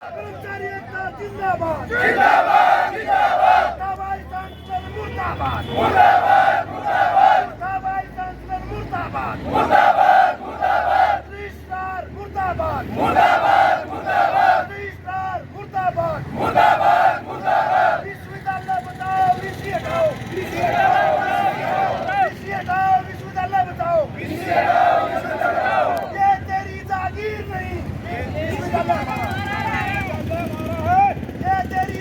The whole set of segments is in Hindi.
कर्मचारी एकता जिंदाबाद जिंदाबाद जिंदाबाद मुर्दाबाद सांसद मुर्दाबाद मुर्दाबाद मुर्दाबाद मुर्दाबाद सांसद मुर्दाबाद मुर्दाबाद मुर्दाबाद रजिस्ट्रार मुर्दाबाद मुर्दाबाद मुर्दाबाद रजिस्ट्रार मुर्दाबाद मुर्दाबाद मुर्दाबाद विश्वविद्यालय बचाओ वीसी हटाओ वीसी हटाओ वीसी हटाओ विश्वविद्यालय बचाओ वीसी हटाओ ये तेरी जागीर नहीं विश्वविद्यालय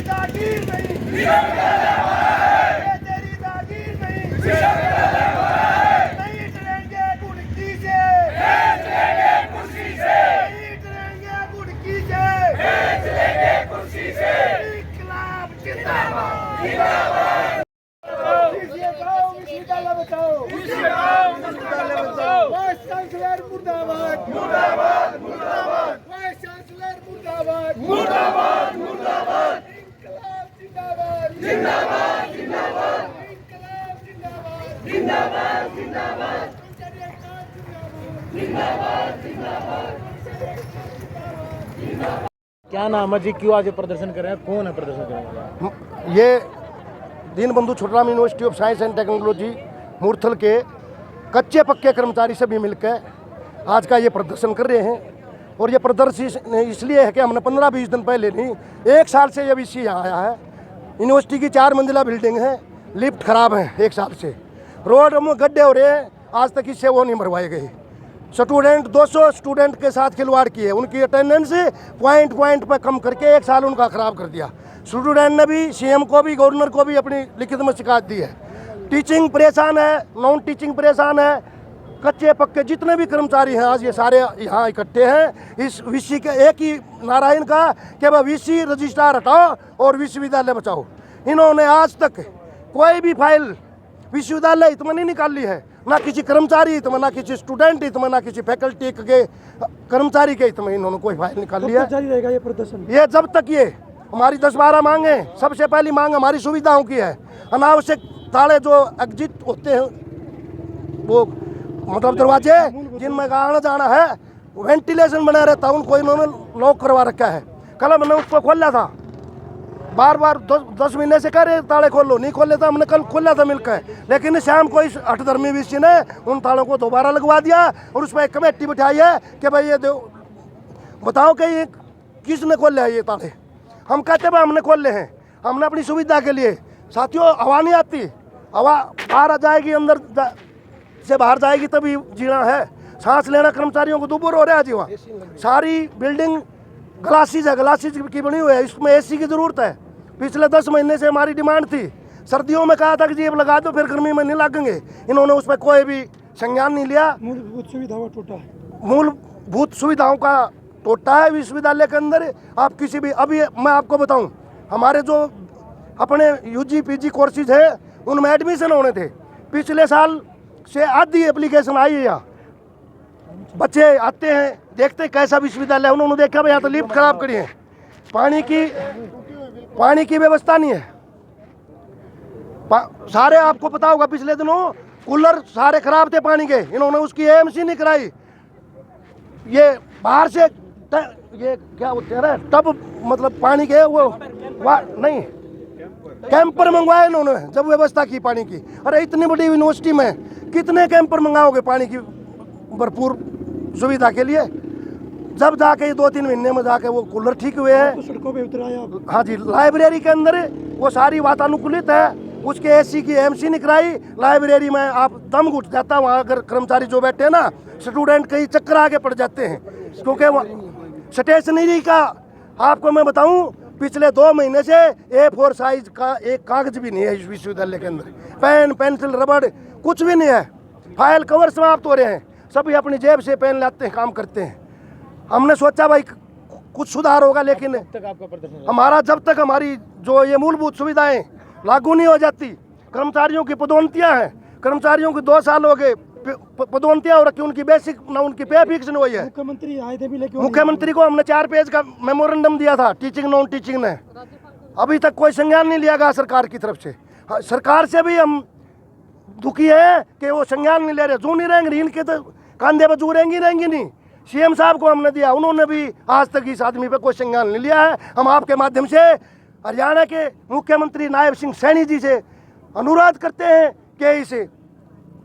जागीर नहीं ये तेरी जागीर नहीं नहीं डरेंगे गुड़की से चलेंगे कुर्सी से नहीं डरेंगे गुड़की से चलेंगे कुर्सी से इनकलाब जिंदाबाद जिंदाबाद विश्वविद्यालय बचाओ विश्वविद्यालय बचाओ वाइस चांसलर मुर्दाबाद मुर्दाबाद मुर्दाबाद वाइस चांसलर मुर्दाबाद मुर्दाबाद मुर्दाबाद जिंदाबाद जिंदाबाद जिंदाबाद इंकलाब जिंदाबाद जिंदाबाद जिंदाबाद जिंदाबाद जिंदाबाद क्या नाम है जी, क्यों आज ये प्रदर्शन कर रहे हैं, कौन है प्रदर्शन कर रहे हैं? ये Deenbandhu Chhotu Ram university of science and technology Murthal के कच्चे पक्के कर्मचारी सभी मिलकर आज का ये प्रदर्शन कर रहे हैं। और ये प्रदर्शन इसलिए है कि हमने 15-20 दिन पहले नहीं, 1 साल से ये विषय यहाँ आया है। यूनिवर्सिटी की 4 मंजिला बिल्डिंग है, लिफ्ट खराब है 1 साल से, रोड में गड्ढे हो रहे हैं, आज तक इससे वो नहीं भरवाए गए। स्टूडेंट 200 स्टूडेंट के साथ खिलवाड़ किए, उनकी अटेंडेंस पॉइंट पर कम करके 1 साल उनका ख़राब कर दिया। स्टूडेंट ने भी सीएम को भी गवर्नर को भी अपनी लिखित में शिकायत दी है। टीचिंग परेशान है, नॉन टीचिंग परेशान है, कच्चे पक्के जितने भी कर्मचारी हैं आज ये सारे यहाँ इकट्ठे हैं। इस विषय के एक ही नारायण का कि भाई वीसी रजिस्ट्रार हटाओ और विश्वविद्यालय बचाओ। इन्होंने आज तक कोई भी फाइल विश्वविद्यालय हित में नहीं निकाली है, ना किसी कर्मचारी हित में, ना किसी स्टूडेंट हित में, ना किसी फैकल्टी के कर्मचारी के हित में इन्होंने कोई फाइल निकाली है। जारी रहेगा ये प्रदर्शन? ये जब तक ये हमारी 10-12 मांगे, सबसे पहली मांग हमारी सुविधाओं की है। अनावश्यक ताले जो एग्जिट होते हैं, वो मतलब दरवाजे जिनमें आना जाना है, वेंटिलेशन बना रहता है, उनको इन्होंने लॉक करवा रखा है। कल हमने उसको खोला था, बार 10 महीने से कह रहे ताले खोलो, नहीं खोले था। हमने कल खोला था मिलकर, लेकिन शाम को इस 8धर्मी विषय ने उन तालों को दोबारा लगवा दिया और उस पर एक कमेटी बिठाई है कि भाई ये बताओ कि ये किसने खोले है ये ताले। हम कहते भाई हमने खोले हैं, हमने अपनी सुविधा के लिए। साथियों, हवा नहीं आती, हवा बाहर आ जाएगी, अंदर से बाहर जाएगी तभी जीना है। सांस लेना कर्मचारियों को दुबर हो रहा है जी। वहाँ सारी बिल्डिंग ग्लासेज है, ग्लासेज की बनी हुई है, इसमें एसी की ज़रूरत है। पिछले 10 महीने से हमारी डिमांड थी, सर्दियों में कहा था कि जी अब लगा दो, फिर गर्मी में नहीं लगेंगे। इन्होंने उस पर कोई भी संज्ञान नहीं लिया। मूलभूत सुविधाओं का टोटा है, मूलभूत सुविधाओं का टोटा है विश्वविद्यालय के अंदर। आप किसी भी, अभी मैं आपको बताऊं, हमारे जो अपने यूजी पीजी कोर्सेज है उनमें एडमिशन होने थे, पिछले साल से आधी एप्लीकेशन आई है। यहाँ बच्चे आते हैं, देखते कैसा विश्वविद्यालय, उन्होंने देखा भाई यहाँ तो लिफ्ट खराब करी है, पानी की व्यवस्था नहीं है। सारे आपको पता होगा पिछले दिनों कूलर सारे खराब थे पानी के, इन्होंने उसकी एएमसी नहीं कराई। ये बाहर से ये क्या होते हैं टब, मतलब पानी के वो नहीं, कैंपर मंगवाए इन्होंने जब व्यवस्था की पानी की। अरे इतनी बड़ी यूनिवर्सिटी में कितने कैंपर मंगाओगे पानी की भरपूर सुविधा के लिए? जब जाके ये 2-3 महीने में जाके वो कूलर ठीक हुए हैं। तो सड़कों पे उतरा है। हाँ जी, लाइब्रेरी के अंदर वो सारी वातानुकूलित है, उसके एसी की एमसी नहीं कराई। लाइब्रेरी में आप दम घुट जाता, वहाँ अगर कर्मचारी जो बैठे हैं ना, स्टूडेंट कहीं चक्कर आगे पड़ जाते हैं, क्योंकि वहाँ स्टेशनरी का आपको मैं बताऊँ, पिछले 2 महीने से A4 साइज का एक कागज भी नहीं है इस विश्वविद्यालय के अंदर। पेन, पेंसिल, रबड़ कुछ भी नहीं है। फाइल कवर समाप्त हो रहे हैं, सभी अपनी जेब से पेन लाते हैं, काम करते हैं। हमने सोचा भाई कुछ सुधार होगा, लेकिन हमारा जब तक हमारी जो ये मूलभूत सुविधाएं लागू नहीं हो जाती, कर्मचारियों की पदोन्नतियां हैं, कर्मचारियों की 2 साल हो गए पदोन्नतियां हो रखी, उनकी बेसिक ना उनकी पे फिक्स नहीं हुई है। मुख्यमंत्री आए थे भी, लेकिन मुख्यमंत्री को हमने 4 पेज का मेमोरेंडम दिया था टीचिंग नॉन टीचिंग ने, अभी तक कोई संज्ञान नहीं लिया गया सरकार की तरफ से। सरकार से भी हम दुखी है कि वो संज्ञान नहीं ले रहे। जू नहीं रहेंगे, इनके तो कंधे पर जू रहेंगी नहीं। सीएम साहब को हमने दिया, उन्होंने भी आज तक इस आदमी पे कोई संज्ञान नहीं लिया है। हम आपके माध्यम से हरियाणा के मुख्यमंत्री नायब सिंह सैनी जी से अनुरोध करते हैं कि इस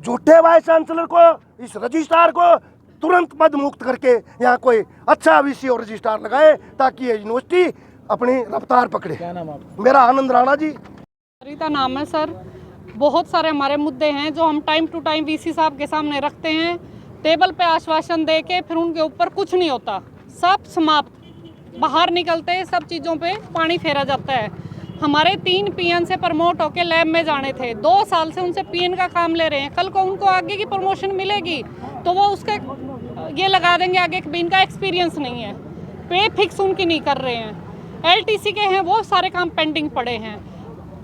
झूठे वाइस चांसलर को, इस रजिस्ट्रार को तुरंत पद मुक्त करके यहाँ कोई अच्छा वीसी और रजिस्ट्रार लगाए ताकि ये यूनिवर्सिटी अपनी रफ्तार पकड़े। क्या नाम आपका? मेरा आनंद राणा जी। रीता नाम है सर। बहुत सारे हमारे मुद्दे हैं जो हम टाइम टू टाइम वीसी साहब के सामने रखते हैं। टेबल पे आश्वासन दे के फिर उनके ऊपर कुछ नहीं होता, सब समाप्त, बाहर निकलते सब चीज़ों पे पानी फेरा जाता है। हमारे 3 पीएन से प्रमोट होके लैब में जाने थे, 2 साल से उनसे पीएन का काम ले रहे हैं। कल को उनको आगे की प्रमोशन मिलेगी तो वो उसके ये लगा देंगे आगे कि इनका एक्सपीरियंस नहीं है। पे फिक्स उनकी नहीं कर रहे हैं। एलटीसी के हैं वो सारे काम पेंडिंग पड़े हैं।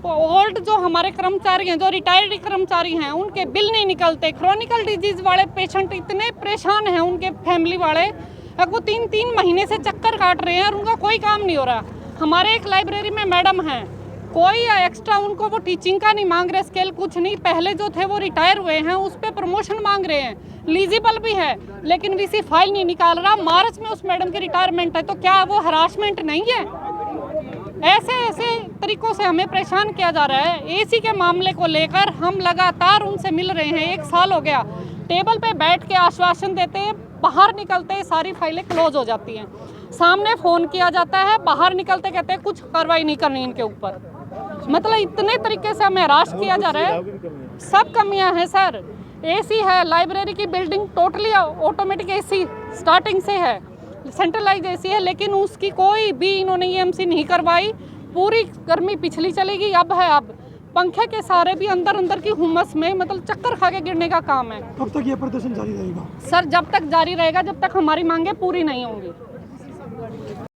ओल्ड जो हमारे कर्मचारी हैं, जो रिटायर्ड कर्मचारी हैं, उनके बिल नहीं निकलते। क्रॉनिकल डिजीज वाले पेशेंट इतने परेशान हैं, उनके फैमिली वाले वो 3-3 महीने से चक्कर काट रहे हैं और उनका कोई काम नहीं हो रहा। हमारे एक लाइब्रेरी में मैडम हैं, कोई एक्स्ट्रा उनको वो टीचिंग का नहीं मांग रहे, स्केल कुछ नहीं। पहले जो थे वो रिटायर हुए हैं, उस पर प्रमोशन मांग रहे हैं, एलिजिबल भी है, लेकिन वीसी फाइल नहीं निकाल रहा। मार्च में उस मैडम की रिटायरमेंट है, तो क्या वो हरासमेंट नहीं है? ऐसे ऐसे तरीकों से हमें परेशान किया जा रहा है। एसी के मामले को लेकर हम लगातार उनसे मिल रहे हैं, 1 साल हो गया। टेबल पे बैठ के आश्वासन देते हैं, बाहर निकलते सारी फाइलें क्लोज हो जाती हैं। सामने फ़ोन किया जाता है, बाहर निकलते कहते हैं कुछ कार्रवाई नहीं करनी इनके ऊपर। मतलब इतने तरीके से हमें हरास किया जा रहा है। सब कमियां हैं सर। एसी है, लाइब्रेरी की building totally automatic AC starting से है, सेंट्रलाइज एसी है, लेकिन उसकी कोई भी इन्होंने ईएमसी नहीं करवाई। पूरी गर्मी पिछली चलेगी, अब है, अब पंखे के सारे भी अंदर अंदर की हुमस में मतलब चक्कर खा के गिरने का काम है। कब तक ये प्रदर्शन जारी रहेगा? सर जब तक जारी रहेगा जब तक हमारी मांगे पूरी नहीं होंगी।